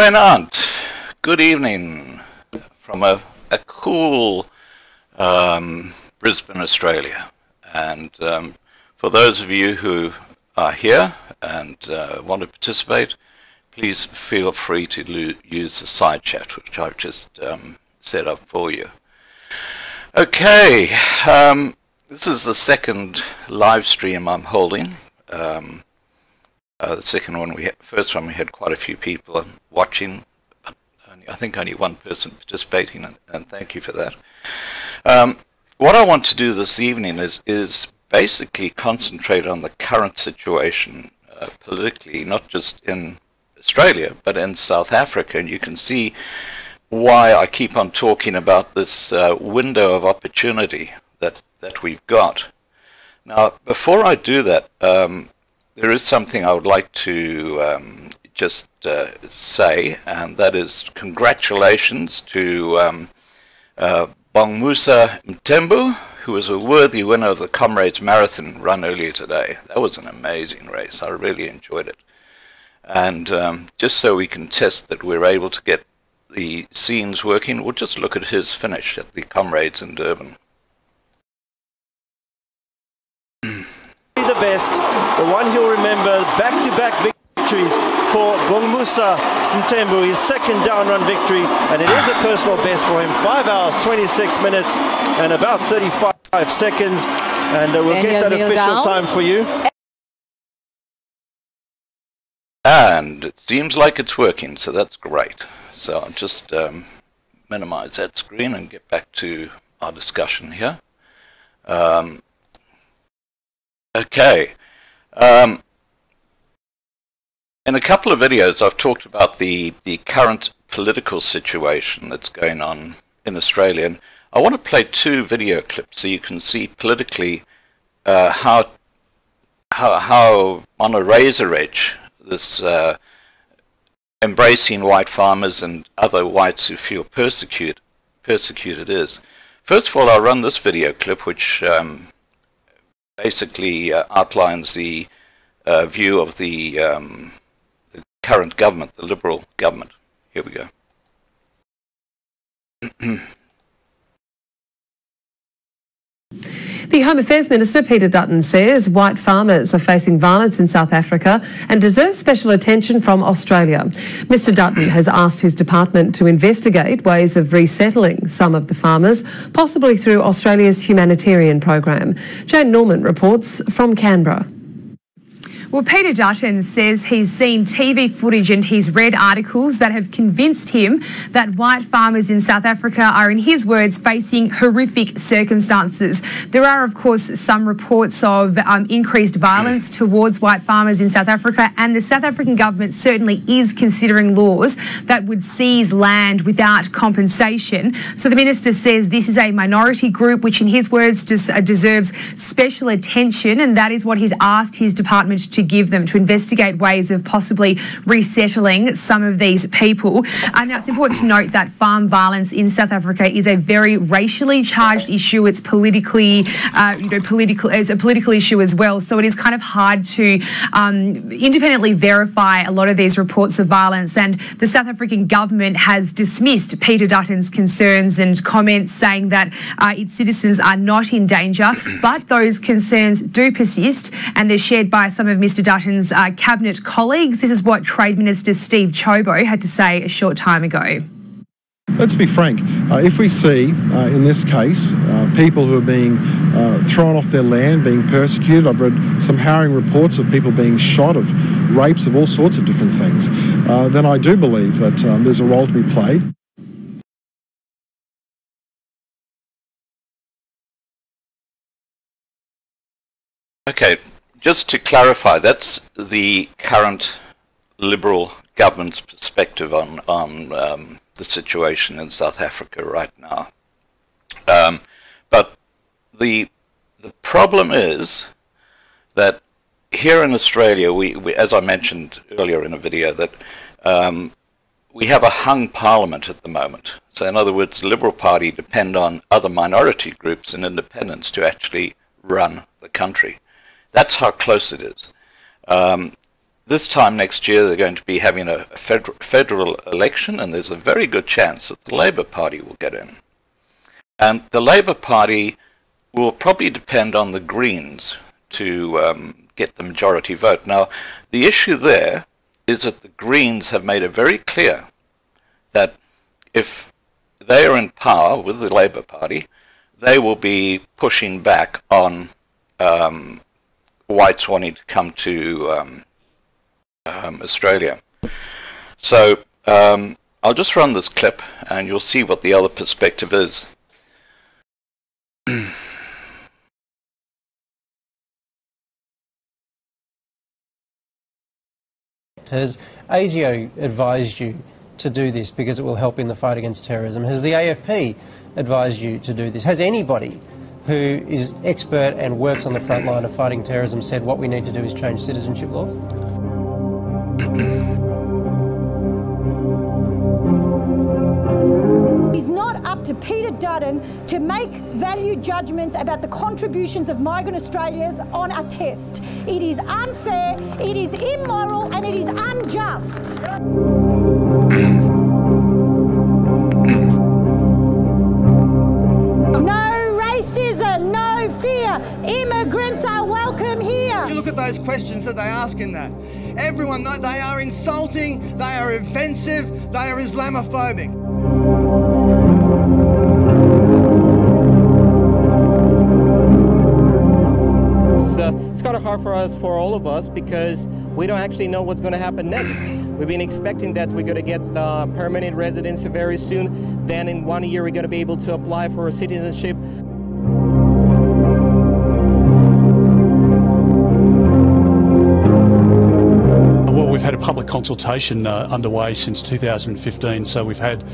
Goeienaand. Good evening from a cool Brisbane, Australia. And for those of you who are here and want to participate, please feel free to use the side chat, which I've just set up for you. Okay, this is the second live stream I'm holding. The second one, first one we had quite a few people watching, but I think only one person participating, and thank you for that. What I want to do this evening is basically concentrate on the current situation politically, not just in Australia, but in South Africa, and you can see why I keep on talking about this window of opportunity that we've got. Now, before I do that, there is something I would like to just say, and that is congratulations to Bongmusa Mtembu, who was a worthy winner of the Comrades Marathon run earlier today. That was an amazing race. I really enjoyed it. And just so we can test that we're able to get the scenes working, we'll just look at his finish at the Comrades in Durban. The best, the one he'll remember, back-to-back victories for Bongmusa Mtembu, his second down run victory, and it is a personal best for him, 5 hours 26 minutes and about 35 seconds, and we'll get that official time for you. And it seems like it's working, so that's great. So I'll just minimize that screen and get back to our discussion here. Okay. In a couple of videos, I've talked about the current political situation that's going on in Australia. And I want to play two video clips so you can see politically how on a razor edge this embracing white farmers and other whites who feel persecuted is. First of all, I'll run this video clip, which basically outlines the view of the current government, the Liberal government. Here we go. The Home Affairs Minister, Peter Dutton, says white farmers are facing violence in South Africa and deserve special attention from Australia. Mr Dutton has asked his department to investigate ways of resettling some of the farmers, possibly through Australia's humanitarian program. Jane Norman reports from Canberra. Well, Peter Dutton says he's seen TV footage and he's read articles that have convinced him that white farmers in South Africa are, in his words, facing horrific circumstances. There are, of course, some reports of increased violence towards white farmers in South Africa, and the South African government certainly is considering laws that would seize land without compensation. So the minister says this is a minority group which, in his words, deserves special attention, and that is what he's asked his department to give them, to investigate ways of possibly resettling some of these people. Now, it's important to note that farm violence in South Africa is a very racially charged issue. It's politically, it's a political issue as well. So it is kind of hard to independently verify a lot of these reports of violence. And the South African government has dismissed Peter Dutton's concerns and comments, saying that its citizens are not in danger. But those concerns do persist, and they're shared by some of Mr Dutton's cabinet colleagues. This is what Trade Minister Steve Chobo had to say a short time ago. Let's be frank, if we see, in this case, people who are being thrown off their land, being persecuted, I've read some harrowing reports of people being shot, of rapes, of all sorts of different things, then I do believe that there's a role to be played. Okay. Just to clarify, that's the current Liberal government's perspective on the situation in South Africa right now. But the problem is that here in Australia, we as I mentioned earlier in a video, that we have a hung parliament at the moment. So in other words, the Liberal Party depend on other minority groups and independents to actually run the country. That's how close it is. This time next year, they're going to be having a federal election, and there's a very good chance that the Labour Party will get in. And the Labour Party will probably depend on the Greens to get the majority vote. Now, the issue there is that the Greens have made it very clear that if they are in power with the Labour Party, they will be pushing back on whites wanting to come to Australia. So I'll just run this clip and you'll see what the other perspective is. Has ASIO advised you to do this because it will help in the fight against terrorism? Has the AFP advised you to do this? Has anybody who is expert and works on the front line of fighting terrorism said what we need to do is change citizenship laws? It is not up to Peter Dutton to make value judgments about the contributions of migrant Australians on a test. It is unfair, it is immoral, and it is unjust. No racism, no fear. Immigrants are welcome here. You look at those questions that they ask in that. Everyone knows they are insulting, they are offensive, they are Islamophobic. It's kind of hard for all of us, because we don't actually know what's going to happen next. We've been expecting that we're going to get permanent residency very soon. Then in 1 year we're going to be able to apply for citizenship. Well, we've had a public consultation underway since 2015, so we've had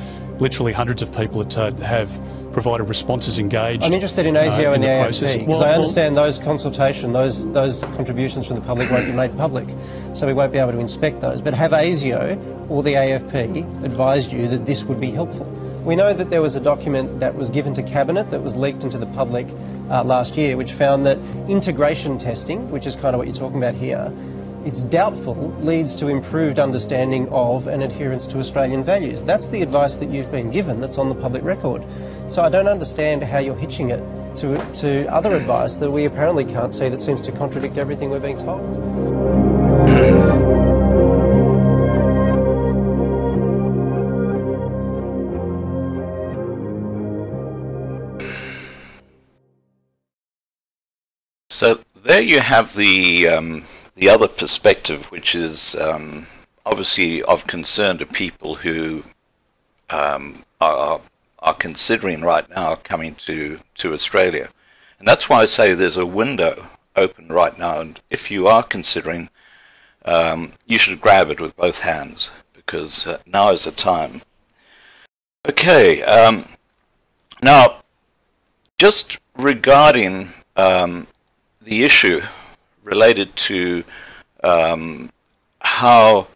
literally hundreds of people that have provided responses engaged. I'm interested in ASIO and the AFP, because I Well, understand those consultation, those contributions from the public won't be made public, so we won't be able to inspect those. But have ASIO or the AFP advised you that this would be helpful? We know that there was a document that was given to Cabinet that was leaked into the public last year, which found that integration testing, which is kind of what you're talking about here, it's doubtful leads to improved understanding of and adherence to Australian values. That's the advice that you've been given that's on the public record. So I don't understand how you're hitching it to other advice that we apparently can't see that seems to contradict everything we're being told. So there you have the other perspective, which is obviously of concern to people who are considering right now coming to Australia. And that's why I say there's a window open right now, and if you are considering, you should grab it with both hands, because now is the time. Okay, now just regarding the issue related to how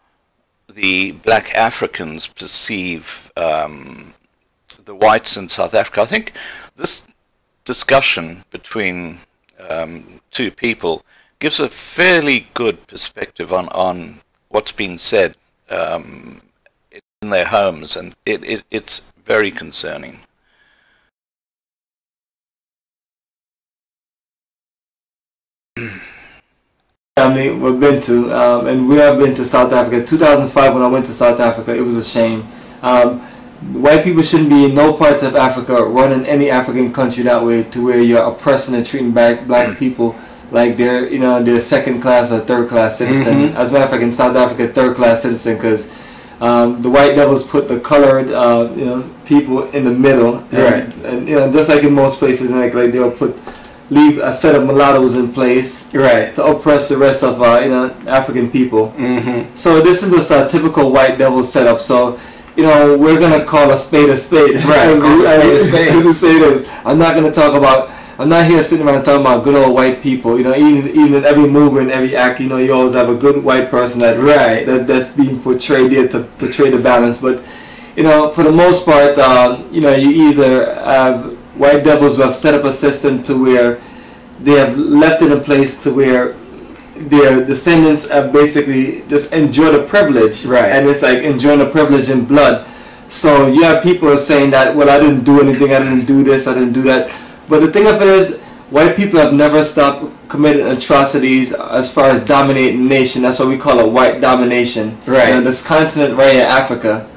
the black Africans perceive the whites in South Africa. I think this discussion between two people gives a fairly good perspective on what's been said in their homes, and it's very concerning. We've been to, and we have been to South Africa. 2005, when I went to South Africa, it was a shame. White people shouldn't be in no parts of Africa, running any African country that way, to where you're oppressing and treating black people like they're, they're second class or third class citizen. As a matter of fact, in South Africa, third class citizen, because the white devils put the colored, people in the middle, and just like in most places, like they'll leave a set of mulattoes in place to oppress the rest of African people. So this is just a typical white devil setup. So we're gonna call a spade a spade. To say this, I'm not gonna talk about. I'm not here sitting around talking about good old white people. Even in every movie and every act, you always have a good white person that's being portrayed there to portray the balance. But for the most part, you either have white devils who have set up a system to where they have left it in place to where their descendants have basically just enjoyed the privilege, and it's like enjoying the privilege in blood. So you have people saying that, well, I didn't do anything, I didn't do this, I didn't do that. But the thing of it is, white people have never stopped committing atrocities as far as dominating the nation. That's what we call a white domination. This continent right here, Africa,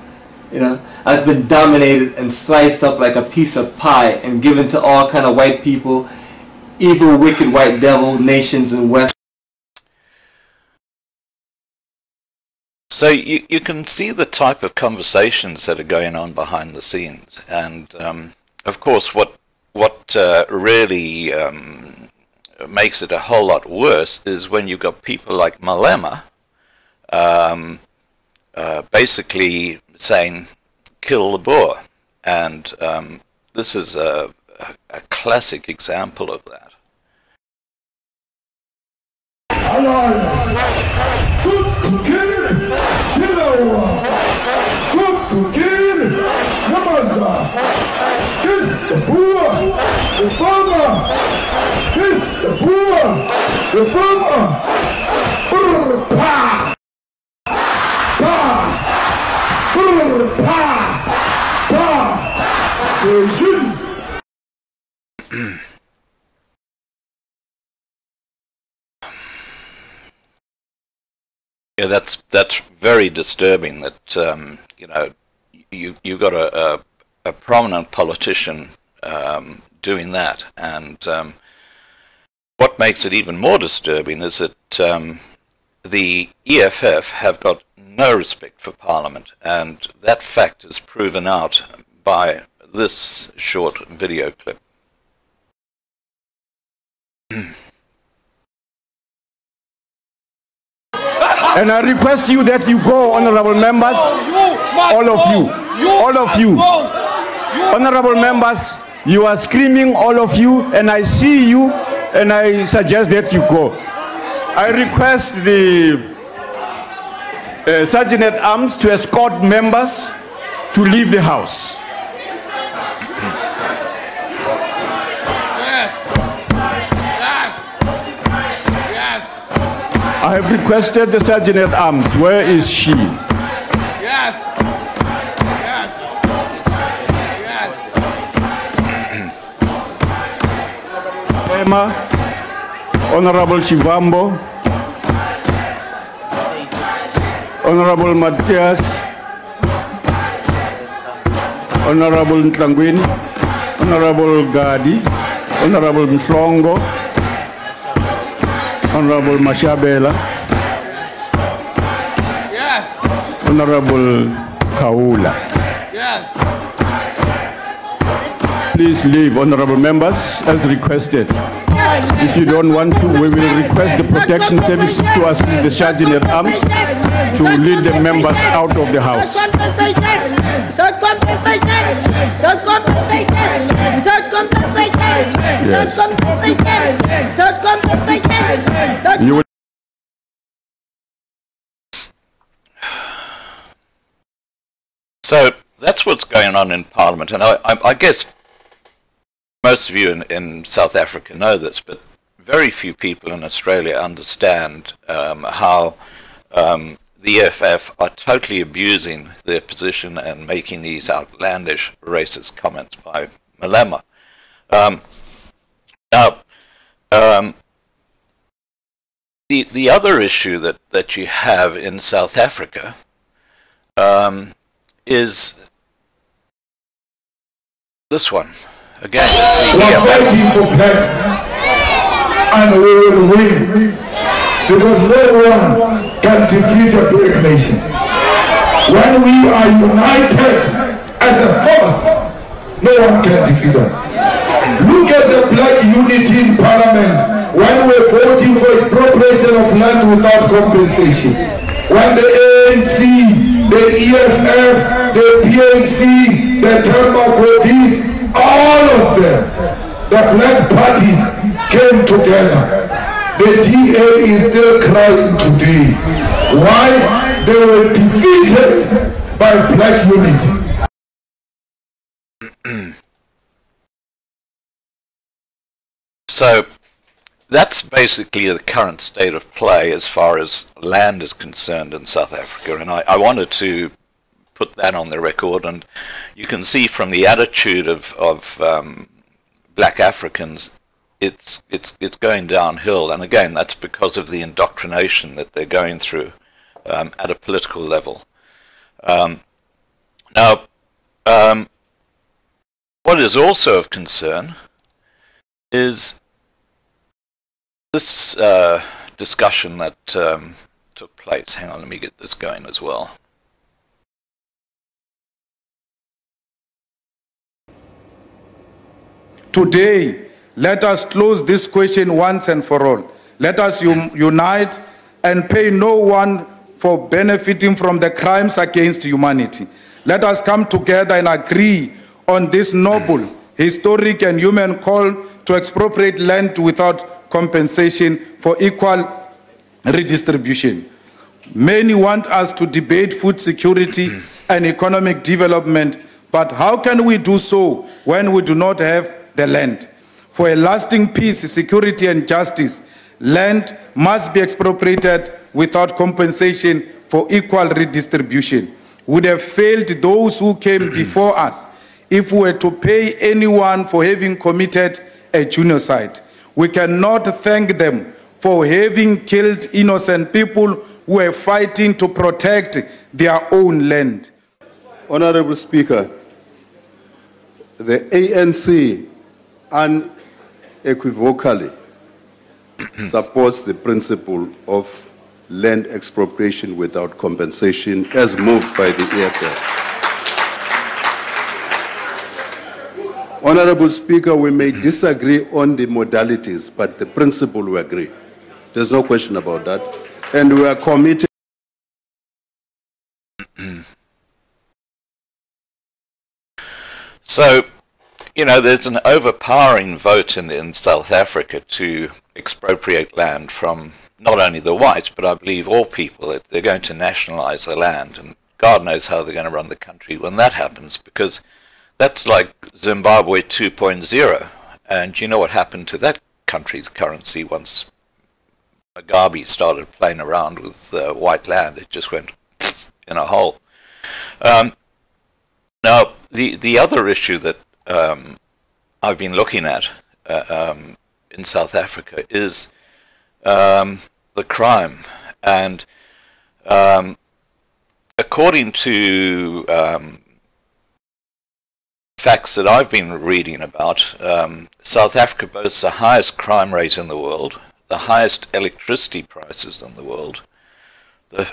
has been dominated and sliced up like a piece of pie and given to all kind of white people, evil, wicked white devil nations in West. So you can see the type of conversations that are going on behind the scenes, and of course what really makes it a whole lot worse is when you've got people like Malema basically saying kill the Boer, and this is a classic example of that. Yeah, that's very disturbing. That you've got a prominent politician doing that, and what makes it even more disturbing is that the EFF have got no respect for Parliament, and that fact is proven out by this short video clip. And I request you that you go, honorable members, all of you, honorable members, You are screaming, all of you, and I see you, and I suggest that you go. I request the Sergeant at Arms to escort members to leave the house. I have requested the Sergeant at Arms. Where is she? Yes. Yes. Yes. Emma, Honorable Shivambo, Honorable Matthias, Honorable Ntlangwini, Honorable Gadi, Honorable Mhlongo, Honorable Mashabela, Yes. Honorable Kaula. Yes. Please leave, honorable members, as requested. If you don't want to, we will request the protection services to assist the Sergeant at Arms to lead the members out of the house. Without compensation, without compensation, without compensation, without compensation, without compensation. You will So that's what's going on in Parliament, and I guess most of you in South Africa know this, but very few people in Australia understand how the EFF are totally abusing their position and making these outlandish racist comments by Malema. The other issue that you have in South Africa is this one. Again, it's the we are fighting for blacks, and we will win, because no one can defeat a black nation. When we are united as a force, no one can defeat us. Look at the black unity in Parliament when we're voting for expropriation of land without compensation. When the ANC, the EFF, the PAC, the Thermocodis, all of them, the black parties came together. The DA is still crying today. Why? They were defeated by black unity. So that's basically the current state of play as far as land is concerned in South Africa, and I wanted to put that on the record. And you can see from the attitude of black Africans, it's going downhill, and again that's because of the indoctrination that they're going through at a political level. Now, what is also of concern is this discussion that took place. Hang on, let me get this going as well. Today, let us close this question once and for all. Let us unite and pay no one for benefiting from the crimes against humanity. Let us come together and agree on this noble, historic and human call to expropriate land without compensation for equal redistribution. Many want us to debate food security and economic development, but how can we do so when we do not have the land? For a lasting peace, security and justice, land must be expropriated without compensation for equal redistribution. Would have failed those who came before us if we were to pay anyone for having committed a genocide. We cannot thank them for having killed innocent people who were fighting to protect their own land. Honorable Speaker, the ANC unequivocally supports the principle of land expropriation without compensation as moved by the EFF. Honorable Speaker, we may disagree on the modalities, but the principle we agree. There's no question about that. And we are committed. So, you know, there's an overpowering vote in South Africa to expropriate land from not only the whites, but I believe all people. They're going to nationalize the land, and God knows how they're going to run the country when that happens, because that's like Zimbabwe 2.0. And you know what happened to that country's currency once Mugabe started playing around with white land? It just went in a hole. Now, the other issue that I've been looking at in South Africa is the crime. And according to facts that I've been reading about, South Africa boasts the highest crime rate in the world, the highest electricity prices in the world, the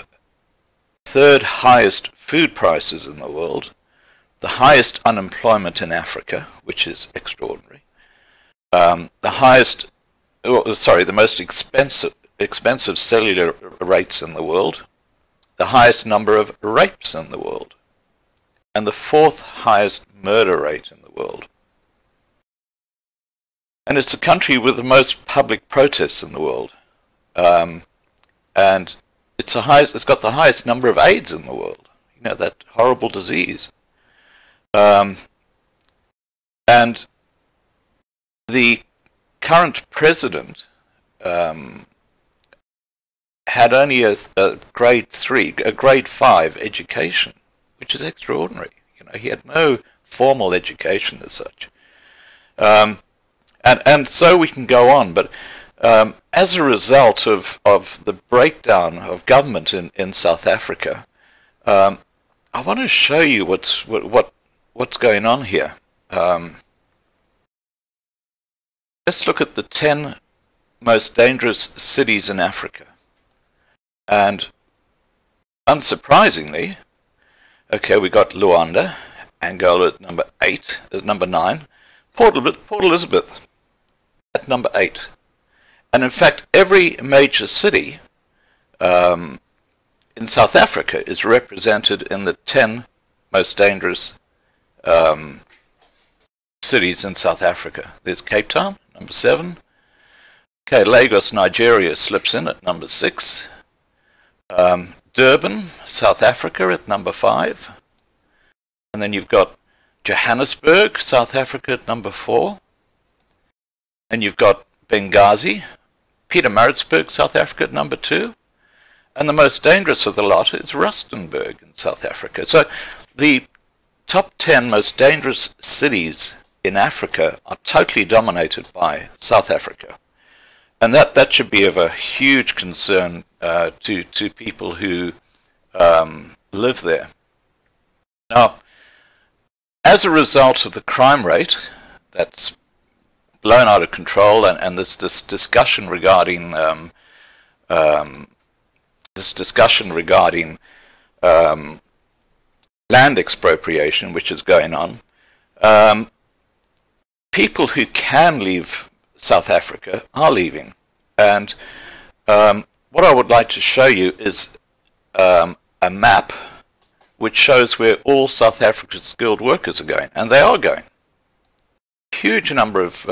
third highest food prices in the world, the highest unemployment in Africa, which is extraordinary, the most expensive cellular rates in the world, the highest number of rapes in the world, and the fourth highest murder rate in the world. And it's the country with the most public protests in the world. And it's got the highest number of AIDS in the world. You know, that horrible disease. And the current president had only a grade 5 education, which is extraordinary. You know, he had no formal education as such. And so we can go on, but as a result of the breakdown of government in South Africa, I want to show you what's going on here. Let's look at the 10 most dangerous cities in Africa. And unsurprisingly, okay, we got Luanda, Angola at number 9, Port Elizabeth at number 8. And in fact, every major city in South Africa is represented in the 10 most dangerous cities in South Africa. There's Cape Town, number 7. Okay, Lagos, Nigeria slips in at number 6. Durban, South Africa at number 5. And then you've got Johannesburg, South Africa at number 4. And you've got Benghazi, Pietermaritzburg, South Africa at number 2. And the most dangerous of the lot is Rustenburg in South Africa. So the top 10 most dangerous cities in Africa are totally dominated by South Africa. And that should be of a huge concern to people who live there. Now, as a result of the crime rate that's blown out of control, and this discussion regarding land expropriation, which is going on, people who can leave South Africa are leaving. And what I would like to show you is a map which shows where all South Africa's skilled workers are going, and they are going. Huge number of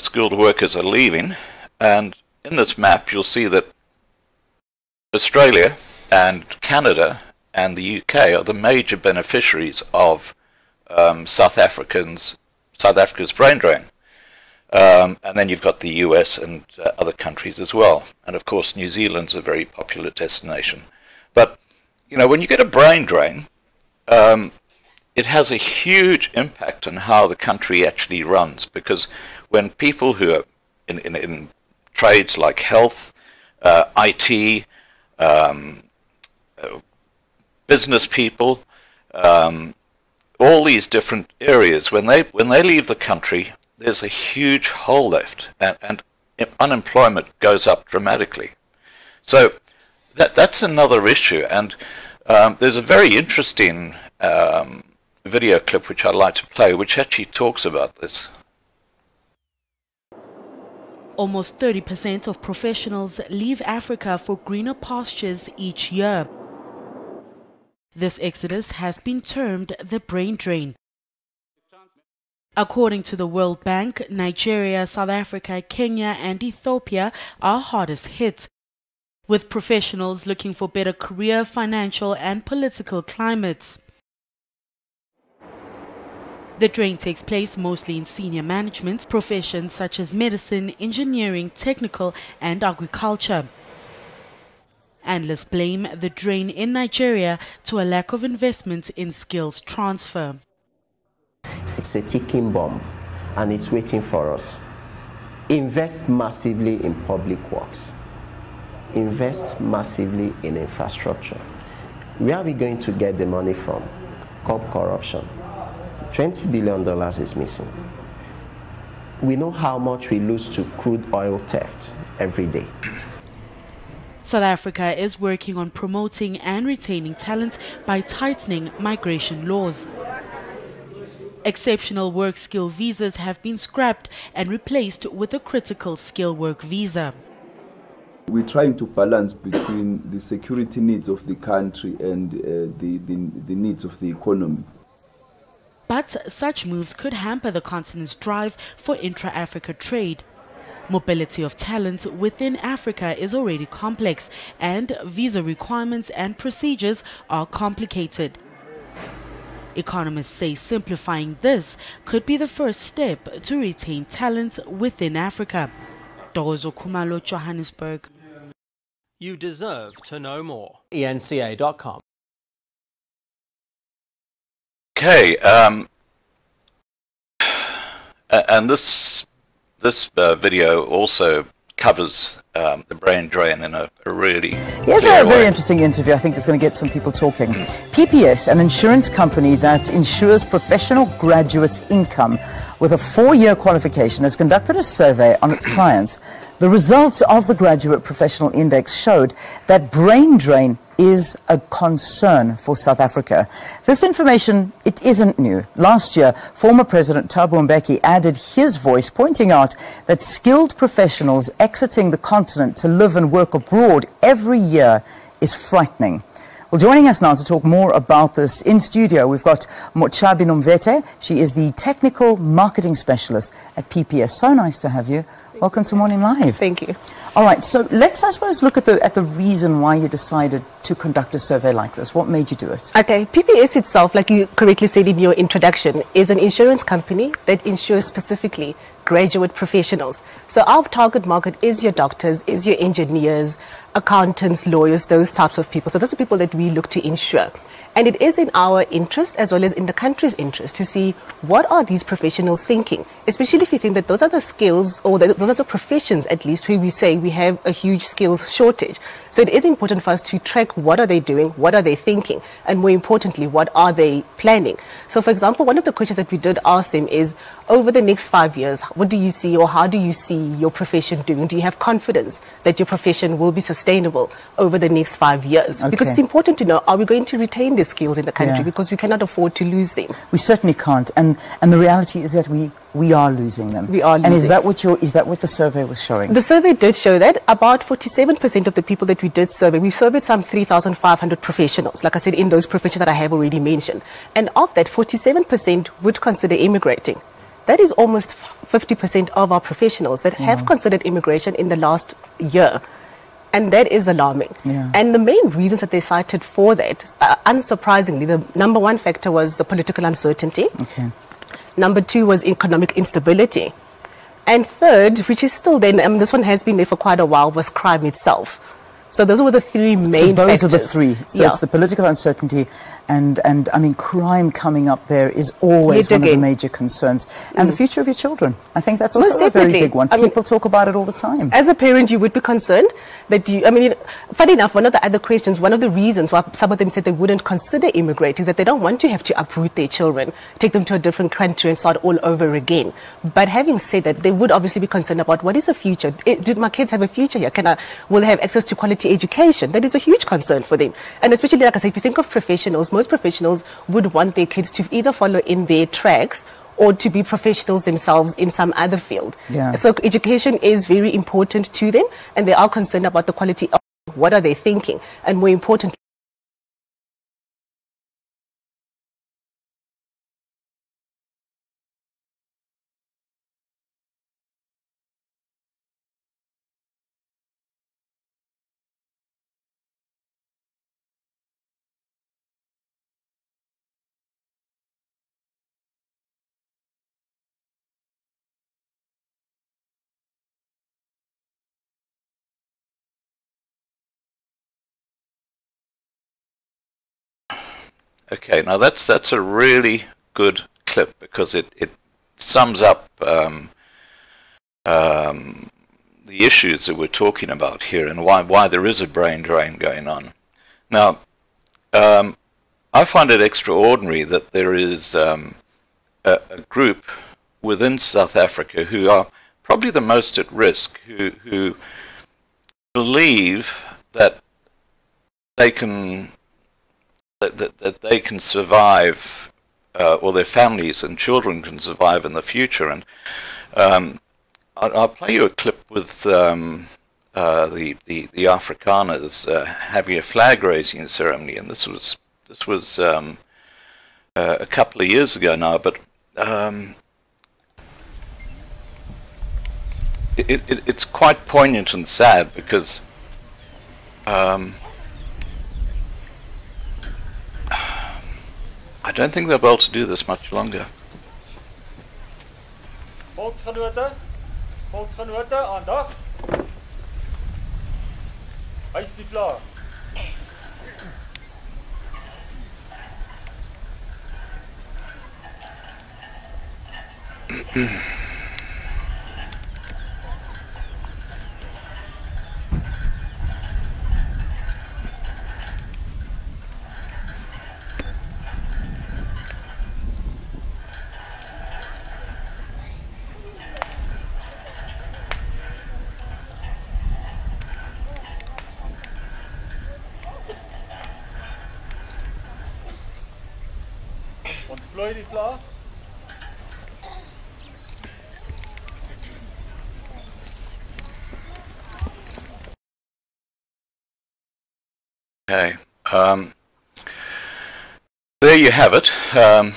skilled workers are leaving, and in this map you'll see that Australia and Canada and the UK are the major beneficiaries of South Africa's brain drain. And then you've got the US and other countries as well. And of course New Zealand's a very popular destination. But you know, when you get a brain drain, it has a huge impact on how the country actually runs, because when people who are in trades like health, IT, business people, all these different areas, when they leave the country, there's a huge hole left, and unemployment goes up dramatically. So that's another issue, and there's a very interesting video clip which I'd like to play, which actually talks about this. Almost 30% of professionals leave Africa for greener pastures each year. This exodus has been termed the brain drain. According to the World Bank, Nigeria, South Africa, Kenya and Ethiopia are hardest hit, with professionals looking for better career, financial and political climates. The drain takes place mostly in senior management professions such as medicine, engineering, technical and agriculture. Analysts blame the drain in Nigeria to a lack of investment in skills transfer. It's a ticking bomb and it's waiting for us. Invest massively in public works. Invest massively in infrastructure. Where are we going to get the money from? Curb corruption. $20 billion is missing. We know how much we lose to crude oil theft every day. South Africa is working on promoting and retaining talent by tightening migration laws. Exceptional work skill visas have been scrapped and replaced with a critical skill work visa. We're trying to balance between the security needs of the country and the needs of the economy. But such moves could hamper the continent's drive for intra-Africa trade. Mobility of talent within Africa is already complex, and visa requirements and procedures are complicated. Economists say simplifying this could be the first step to retain talent within Africa. Dozo Kumalo, Johannesburg. You deserve to know more. ENCA.com. Okay, and this video also covers the brain drain in a really Here's a very interesting interview. I think it's going to get some people talking. PPS, an insurance company that insures professional graduates' income with a 4-year qualification, has conducted a survey on its clients. The results of the Graduate Professional Index showed that brain drain is a concern for South Africa. This information, it isn't new. Last year, former President Thabo Mbeki added his voice, pointing out that skilled professionals exiting the continent to live and work abroad every year is frightening. Well, joining us now to talk more about this in studio, we've got Mochabi Nomvete. She is the Technical Marketing Specialist at PPS. So nice to have you. Welcome to Morning Live. Thank you. All right, so let's, I suppose, look at the reason why you decided to conduct a survey like this. What made you do it? Okay, PPS itself, like you correctly said in your introduction, is an insurance company that insures specifically graduate professionals. So our target market is your doctors, is your engineers, accountants, lawyers, those types of people. So those are people that we look to insure. And it is in our interest, as well as in the country's interest, to see what are these professionals thinking, especially if you think that those are the skills, or those are the professions, at least, where we say we have a huge skills shortage. So it is important for us to track what are they doing, what are they thinking, and more importantly, what are they planning. So, for example, one of the questions that we did ask them is, over the next 5 years, what do you see, or how do you see your profession doing? Do you have confidence that your profession will be sustainable over the next 5 years? Okay. Because it's important to know, are we going to retain these skills in the country? Yeah. Because we cannot afford to lose them. We certainly can't, and the reality is that we are losing them. We are losing. And is that what the survey was showing? The survey did show that about 47% of the people that we did survey, we surveyed some 3,500 professionals, like I said, in those professions that I have already mentioned. And of that, 47% would consider immigrating. That is almost 50% of our professionals that have considered immigration in the last year. And that is alarming. Yeah. And the main reasons that they cited for that, unsurprisingly, the number one factor was the political uncertainty. Okay. Number two was economic instability. And third, which is still there, I mean, this one has been there for quite a while, was crime itself. So those were the three main factors. So those are the three. So it's the political uncertainty and I mean, crime coming up there is always one of the major concerns. And the future of your children. I think that's also a very big one. People talk about it all the time. As a parent, you would be concerned that I mean, funny enough, one of the other questions, one of the reasons why some of them said they wouldn't consider immigrate is that they don't want to have to uproot their children, take them to a different country and start all over again. But having said that, they would obviously be concerned about what is the future. Do my kids have a future here? Will they have access to quality education? That is a huge concern for them. And especially, like I said, if you think of professionals, most professionals would want their kids to either follow in their tracks or to be professionals themselves in some other field. Yeah. So education is very important to them, and they are concerned about the quality of what are they thinking, and more importantly, Okay, now that's a really good clip because it sums up the issues that we're talking about here and why there is a brain drain going on. Now, I find it extraordinary that there is a group within South Africa who are probably the most at risk, who believe that they can that they can survive, or their families and children can survive in the future. And I'll play you a clip with the Afrikaners having a flag raising ceremony, and this was a couple of years ago now, but it's quite poignant and sad because I don't think they'll be able to do this much longer. Volksgenote, aandag. Huis die vlaag. Ontplooi die vlaag. Okay, there you have it, a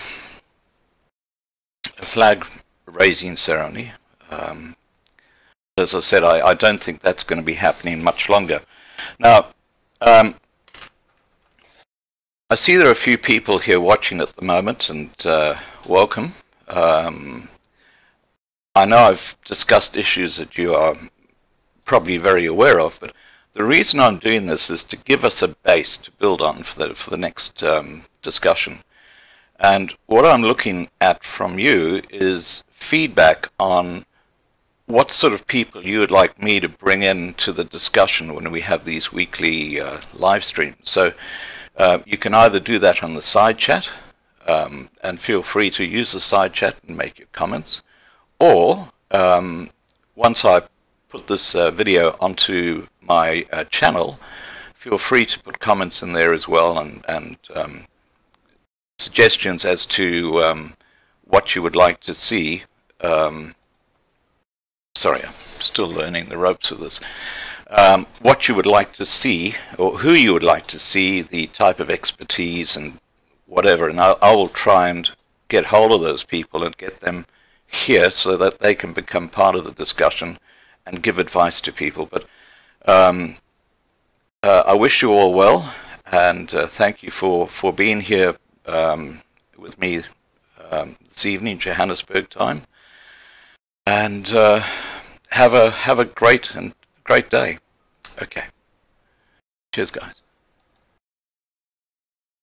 flag raising ceremony. As I said, I don't think that's going to be happening much longer. Now, I see there are a few people here watching at the moment, and welcome. I know I've discussed issues that you are probably very aware of, but the reason I'm doing this is to give us a base to build on for the next discussion. And what I'm looking at from you is feedback on what sort of people you would like me to bring into the discussion when we have these weekly live streams. So you can either do that on the side chat, and feel free to use the side chat and make your comments, or once I put this video onto my channel, feel free to put comments in there as well, and suggestions as to what you would like to see. Sorry, I'm still learning the ropes of this. What you would like to see, or who you would like to see, the type of expertise and whatever, and I will try and get hold of those people and get them here so that they can become part of the discussion and give advice to people. But I wish you all well, and thank you for being here with me this evening, Johannesburg time, and have a great day. Okay, cheers guys.